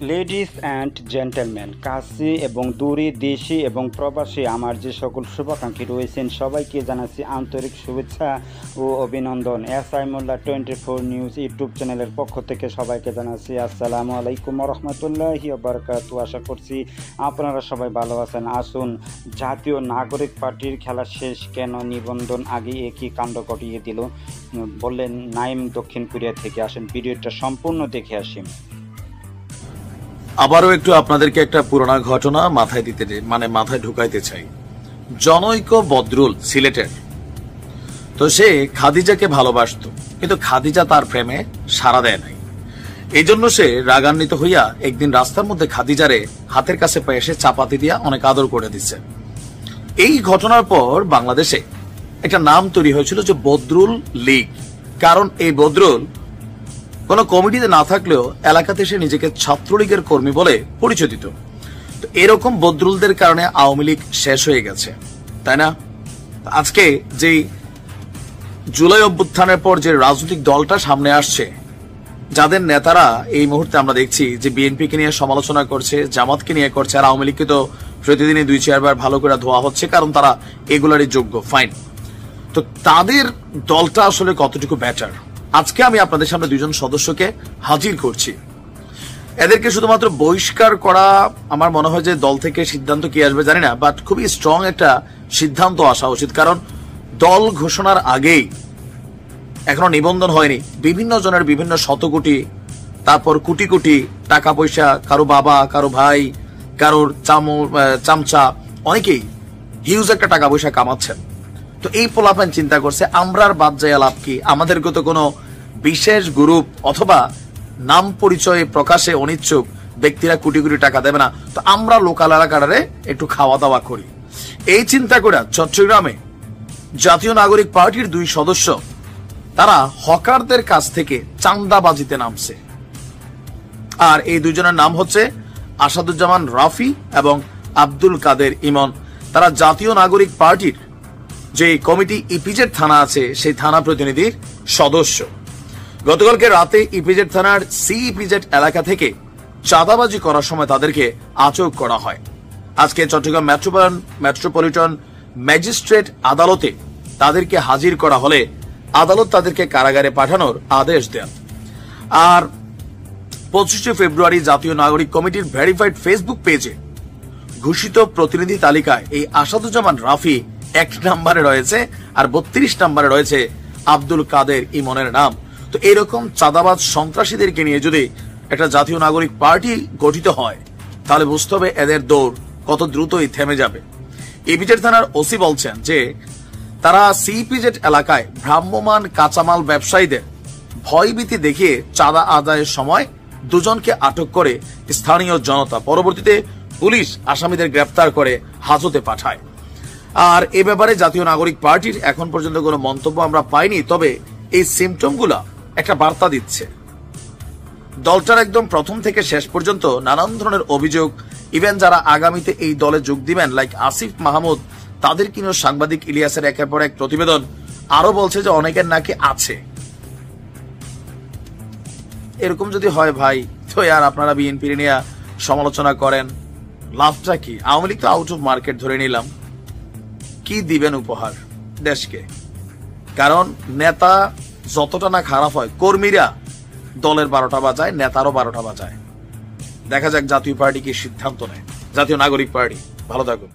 Ladies and gentleman, কাছে এবং দূরে, দেশে এবং প্রবাসে আমার যে সকল শুভাকাঙ্ক্ষী রয়েছেন সবাইকে জানাচ্ছি আন্তরিক শুভেচ্ছা ও অভিনন্দন। SI মোল্লা 24 নিউজ ইউটিউব চ্যানেলের পক্ষ থেকে সবাইকে জানাচ্ছি আসসালামু আলাইকুম রহমতুল্লাহি বারাকাতু। আশা করছি আপনারা সবাই ভালো আছেন। আসুন, জাতীয় নাগরিক পার্টির খেলা শেষ কেন, নিবন্ধন আগে একই কাণ্ড ঘটিয়ে দিল বললেন নাইম দক্ষিণ কোরিয়া থেকে। আসেন ভিডিওটা সম্পূর্ণ দেখে আসি। আবারও একটু আপনাদেরকে একটা পুরোনো ঘটনা মাথায় ঢুকাইতে চাই। জনৈক বদরুল সিলেটের, তো সে খাদিজাকে ভালোবাসতো, কিন্তু খাদিজা তার প্রেমে সাড়া দেয় নাই। এই জন্য সে রাগান্বিত হইয়া একদিন রাস্তার মধ্যে খাদিজারে হাতের কাছে পেয়ে এসে চাপাতি দিয়া অনেক আদর করে দিচ্ছে। এই ঘটনার পর বাংলাদেশে একটা নাম তৈরি হয়েছিল যে বদরুল লীগ। কারণ এই বদরুল কোন কমিটিতে না থাকলেও এলাকাতে সে নিজেকে ছাত্রলীগের কর্মী বলে পরিচয় দিত। তো এরকম বদরুলদের কারণে আওয়ামী লীগ শেষ হয়ে গেছে, তাই না? আজকে যে জুলাই অভ্যুত্থানের পর যে রাজনৈতিক দলটা সামনে আসছে, যাদের নেতারা এই মুহূর্তে আমরা দেখছি যে বিএনপিকে নিয়ে সমালোচনা করছে, জামাতকে নিয়ে করছে, আর আওয়ামী লীগকে তো প্রতিদিনই 2-4 বার ভালো করে ধোয়া হচ্ছে, কারণ তারা এগুলারই যোগ্য। ফাইন, তো তাদের দলটা আসলে কতটুকু বেটার? আজকে আমি আপনাদের সামনে দুইজন সদস্যকে হাজির করছি। এদেরকে শুধুমাত্র বহিষ্কার করা, আমার মনে হয় যে দল থেকে সিদ্ধান্ত কি আসবে জানি না, বাট খুবই স্ট্রং একটা সিদ্ধান্ত আসা উচিত। কারণ দল ঘোষণার আগেই এখনো নিবন্ধন হয়নি, বিভিন্ন জনের বিভিন্ন শত কোটি, তারপর কোটি কোটি টাকা পয়সা, কারো বাবা, কারো ভাই, কারোর চামচা, অনেকেই হিউজ একটা টাকা পয়সা কামাচ্ছেন। তো এই পোলাপান চিন্তা করছে আমরা আর বাদ যাইয়া লাভ কি, আমাদেরকে তো কোনো বিশেষ গ্রুপ অথবা নাম পরিচয় প্রকাশে অনিচ্ছুক ব্যক্তিরা কোটি কোটি টাকা দেবে না, তো আমরা লোকাল এলাকাটারে একটু খাওয়া দাওয়া করি। এই চিন্তা করে চট্টগ্রামে জাতীয় নাগরিক পার্টির 2 সদস্য তারা হকারদের কাছ থেকে চাঁদাবাজিতে নামছে। আর এই দুইজনের নাম হচ্ছে আসাদুজ্জামান রাফি এবং আব্দুল কাদের ইমন। তারা জাতীয় নাগরিক পার্টির যে কমিটি ইপিজেড থানা আছে সেই থানা প্রতিনিধির সদস্য। গতকালকে রাতে ইপিজেড থানার ইপিজেড এলাকা থেকে চাঁদাবাজি করার সময় তাদেরকে আটক করা হয়। আজকে চট্টগ্রাম মেট্রোপলিটন ম্যাজিস্ট্রেট আদালতে তাদেরকে হাজির করা হলে আদালত তাদেরকে কারাগারে পাঠানোর আদেশ দেন। আর 25শে ফেব্রুয়ারি জাতীয় নাগরিক কমিটির ভেরিফাইড ফেসবুক পেজে ঘোষিত প্রতিনিধি তালিকায় এই আসাদুজ্জামান রাফি 1 নম্বরে রয়েছে, আর 32 নম্বরে রয়েছে আব্দুল কাদের ইমনের নাম। তো এরকম চাঁদাবাজ সন্ত্রাসীদেরকে নিয়ে যদি একটা জাতীয় নাগরিক পার্টি গঠিত হয়, তাহলে বুঝতে হবে এদের দৌড় কত দ্রুতই থেমে যাবে। ইপিজেড থানার ওসি বলছেন যে তারা ইপিজেড এলাকায় ভ্রাম্যমান কাঁচামাল ব্যবসায়ীদের ভয়ভীতি দেখিয়ে চাঁদা আদায়ের সময় 2 জনকে আটক করে স্থানীয় জনতা। পরবর্তীতে পুলিশ আসামিদের গ্রেপ্তার করে হাজতে পাঠায়। আর এ ব্যাপারে জাতীয় নাগরিক পার্টির এখন পর্যন্ত কোনো মন্তব্য আমরা পাইনি, তবে এই সিমটমগুলা একটা বার্তা দিচ্ছে। দলটার একদম প্রথম থেকে শেষ পর্যন্ত নানান ধরনের অভিযোগ, ইভেন যারা আগামীতে এই দলে যোগ দিবেন লাইক আসিফ মাহমুদ, তাদের কিনো সাংবাদিক ইলিয়াসের একের পর এক প্রতিবেদন আরো বলছে যে অনেকের নাকি আছে। এরকম যদি হয় ভাই, তো আর আপনারা বিএনপি নিয়ে সমালোচনা করেন, লাভটা কি? আওয়ামী লীগ তো আউট অফ মার্কেট ধরে নিলাম, কি দিবেন উপহার দেশকে? কারণ নেতা যতটা না খারাপ হয়, কর্মীরা দলের 12টা বাজায়, নেতারও 12টা বাজায়। দেখা যাক জাতীয় পার্টি কি সিদ্ধান্ত নেয়। জাতীয় নাগরিক পার্টি ভালো থাকুন।